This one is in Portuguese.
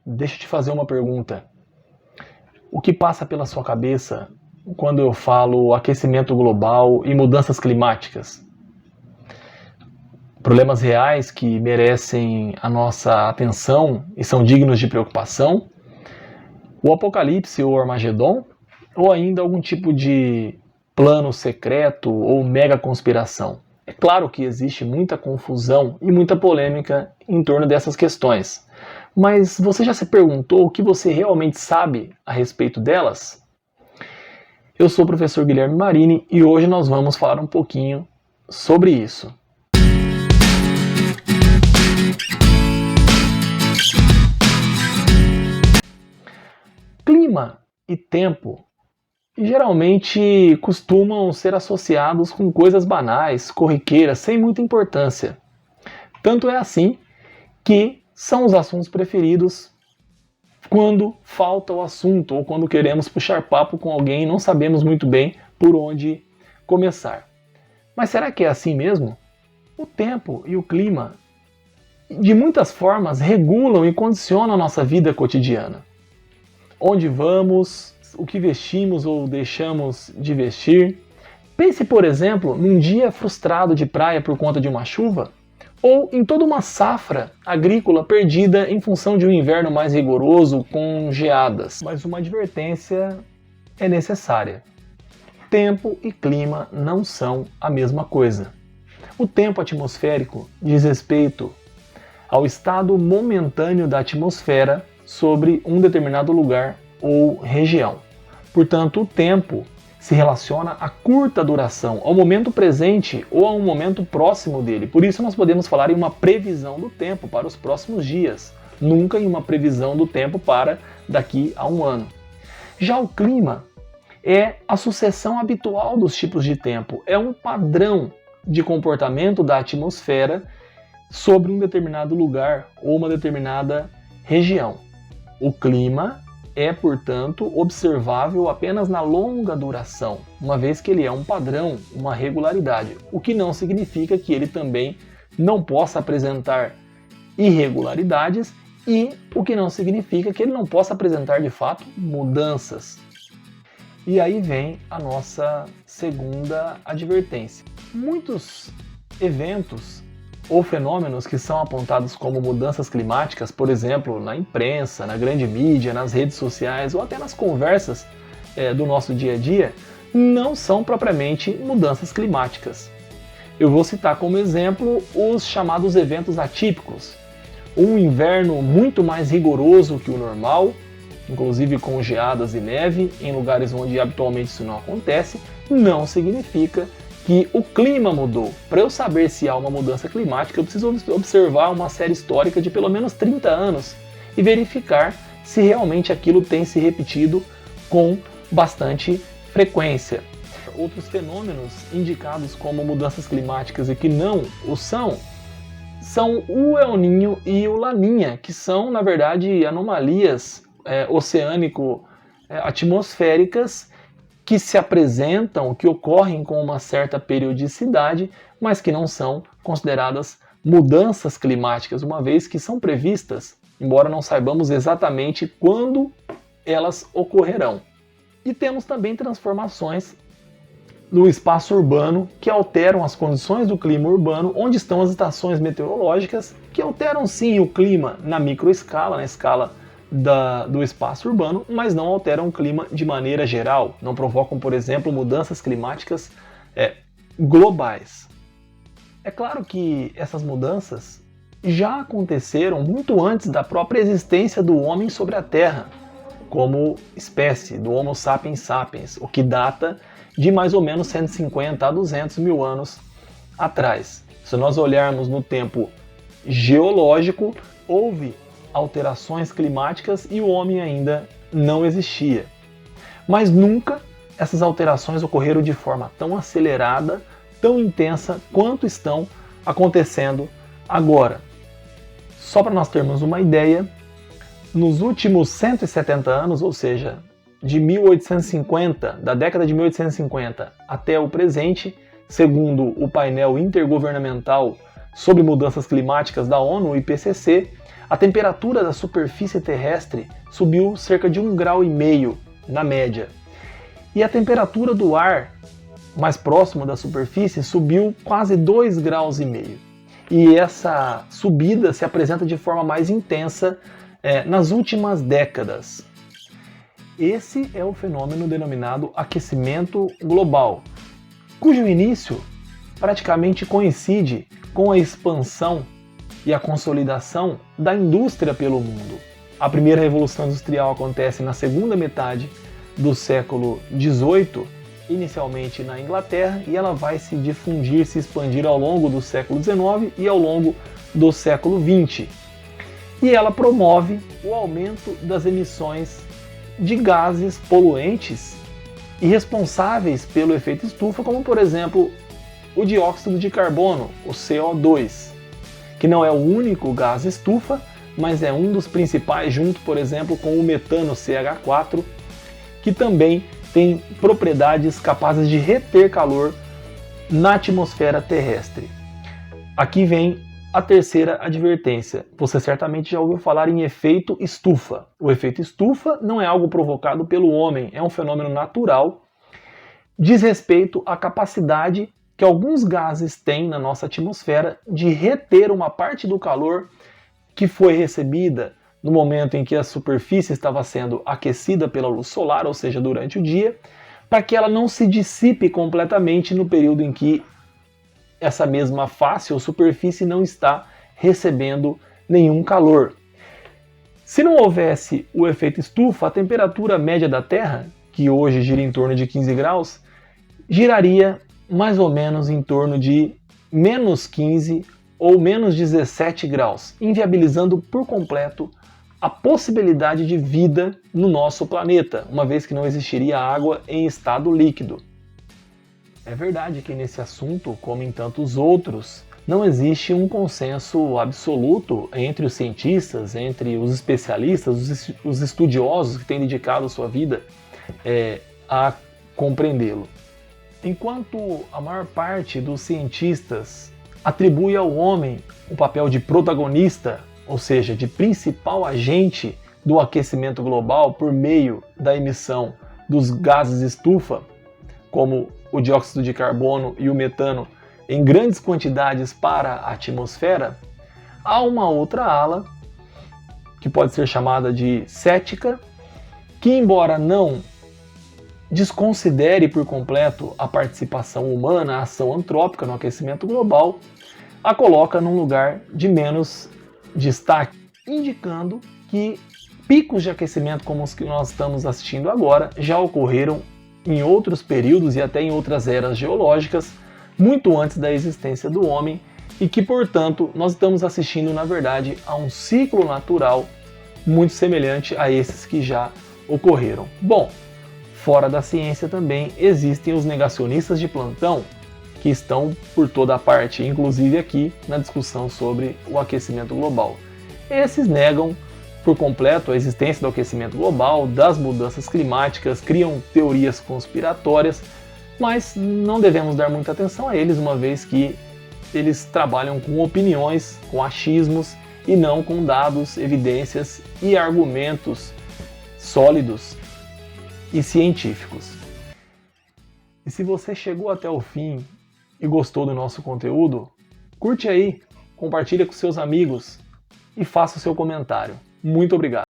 deixa eu te fazer uma pergunta. O que passa pela sua cabeça quando eu falo aquecimento global e mudanças climáticas? Problemas reais que merecem a nossa atenção e são dignos de preocupação? O apocalipse ou Armagedon? Ou ainda algum tipo de plano secreto ou mega conspiração? É claro que existe muita confusão e muita polêmica em torno dessas questões. Mas você já se perguntou o que você realmente sabe a respeito delas? Eu sou o professor Guilherme Marini e hoje nós vamos falar um pouquinho sobre isso. Clima e tempo geralmente costumam ser associados com coisas banais, corriqueiras, sem muita importância. Tanto é assim que são os assuntos preferidos quando falta o assunto ou quando queremos puxar papo com alguém e não sabemos muito bem por onde começar. Mas será que é assim mesmo? O tempo e o clima, de muitas formas, regulam e condicionam a nossa vida cotidiana. Onde vamos, o que vestimos ou deixamos de vestir. Pense, por exemplo, num dia frustrado de praia por conta de uma chuva, ou em toda uma safra agrícola perdida em função de um inverno mais rigoroso com geadas. Mas uma advertência é necessária. Tempo e clima não são a mesma coisa. O tempo atmosférico diz respeito ao estado momentâneo da atmosfera sobre um determinado lugar ou região. Portanto, o tempo se relaciona a curta duração, ao momento presente ou a um momento próximo dele. Por isso nós podemos falar em uma previsão do tempo para os próximos dias, nunca em uma previsão do tempo para daqui a um ano. Já o clima é a sucessão habitual dos tipos de tempo, é um padrão de comportamento da atmosfera sobre um determinado lugar ou uma determinada região. O clima é, portanto, observável apenas na longa duração, uma vez que ele é um padrão, uma regularidade, o que não significa que ele também não possa apresentar irregularidades e o que não significa que ele não possa apresentar, de fato, mudanças. E aí vem a nossa segunda advertência. Muitos eventos ou fenômenos que são apontados como mudanças climáticas, por exemplo, na imprensa, na grande mídia, nas redes sociais ou até nas conversas do nosso dia a dia, não são propriamente mudanças climáticas. Eu vou citar como exemplo os chamados eventos atípicos. Um inverno muito mais rigoroso que o normal, inclusive com geadas e neve, em lugares onde habitualmente isso não acontece, não significa que o clima mudou. Para eu saber se há uma mudança climática, eu preciso observar uma série histórica de pelo menos 30 anos e verificar se realmente aquilo tem se repetido com bastante frequência. Outros fenômenos indicados como mudanças climáticas e que não o são o El Niño e o Laninha, que são, na verdade, anomalias oceânico-atmosféricas que se apresentam, que ocorrem com uma certa periodicidade, mas que não são consideradas mudanças climáticas, uma vez que são previstas, embora não saibamos exatamente quando elas ocorrerão. E temos também transformações no espaço urbano que alteram as condições do clima urbano, onde estão as estações meteorológicas, que alteram sim o clima na microescala, na escala do espaço urbano, mas não alteram o clima de maneira geral, não provocam, por exemplo, mudanças climáticas globais. É claro que essas mudanças já aconteceram muito antes da própria existência do homem sobre a Terra, como espécie, do Homo sapiens sapiens, o que data de mais ou menos 150 a 200 mil anos atrás. Se nós olharmos no tempo geológico, houve alterações climáticas e o homem ainda não existia. Mas nunca essas alterações ocorreram de forma tão acelerada, tão intensa quanto estão acontecendo agora. Só para nós termos uma ideia, nos últimos 170 anos, ou seja, de 1850, da década de 1850 até o presente, segundo o painel intergovernamental sobre mudanças climáticas da ONU, o IPCC, A temperatura da superfície terrestre subiu cerca de 1,5 graus na média. E a temperatura do ar mais próximo da superfície subiu quase 2,5 graus. E essa subida se apresenta de forma mais intensa nas últimas décadas. Esse é o fenômeno denominado aquecimento global, cujo início praticamente coincide com a expansão e a consolidação da indústria pelo mundo. A primeira revolução industrial acontece na segunda metade do século XVIII, inicialmente na Inglaterra, e ela vai se difundir, se expandir ao longo do século XIX e ao longo do século XX. E ela promove o aumento das emissões de gases poluentes e responsáveis pelo efeito estufa, como por exemplo o dióxido de carbono, o CO2, que não é o único gás estufa, mas é um dos principais, junto, por exemplo, com o metano CH4, que também tem propriedades capazes de reter calor na atmosfera terrestre. Aqui vem a terceira advertência. Você certamente já ouviu falar em efeito estufa. O efeito estufa não é algo provocado pelo homem, é um fenômeno natural. Diz respeito à capacidade que alguns gases têm na nossa atmosfera de reter uma parte do calor que foi recebida no momento em que a superfície estava sendo aquecida pela luz solar, ou seja, durante o dia, para que ela não se dissipe completamente no período em que essa mesma face ou superfície não está recebendo nenhum calor. Se não houvesse o efeito estufa, a temperatura média da Terra, que hoje gira em torno de 15 graus, giraria mais ou menos em torno de menos 15 ou menos 17 graus, inviabilizando por completo a possibilidade de vida no nosso planeta, uma vez que não existiria água em estado líquido. É verdade que nesse assunto, como em tantos outros, não existe um consenso absoluto entre os cientistas, entre os especialistas, os estudiosos que têm dedicado sua vida a compreendê-lo. Enquanto a maior parte dos cientistas atribui ao homem o papel de protagonista, ou seja, de principal agente do aquecimento global por meio da emissão dos gases estufa, como o dióxido de carbono e o metano, em grandes quantidades para a atmosfera, há uma outra ala, que pode ser chamada de cética, que embora não desconsidere por completo a participação humana, a ação antrópica no aquecimento global, a coloca num lugar de menos destaque, indicando que picos de aquecimento como os que nós estamos assistindo agora já ocorreram em outros períodos e até em outras eras geológicas, muito antes da existência do homem, e que, portanto, nós estamos assistindo, na verdade, a um ciclo natural muito semelhante a esses que já ocorreram. Bom, fora da ciência também existem os negacionistas de plantão, que estão por toda parte, inclusive aqui na discussão sobre o aquecimento global. Esses negam por completo a existência do aquecimento global, das mudanças climáticas, criam teorias conspiratórias, mas não devemos dar muita atenção a eles, uma vez que eles trabalham com opiniões, com achismos e não com dados, evidências e argumentos sólidos e científicos. E se você chegou até o fim e gostou do nosso conteúdo, curte aí, compartilha com seus amigos e faça o seu comentário. Muito obrigado.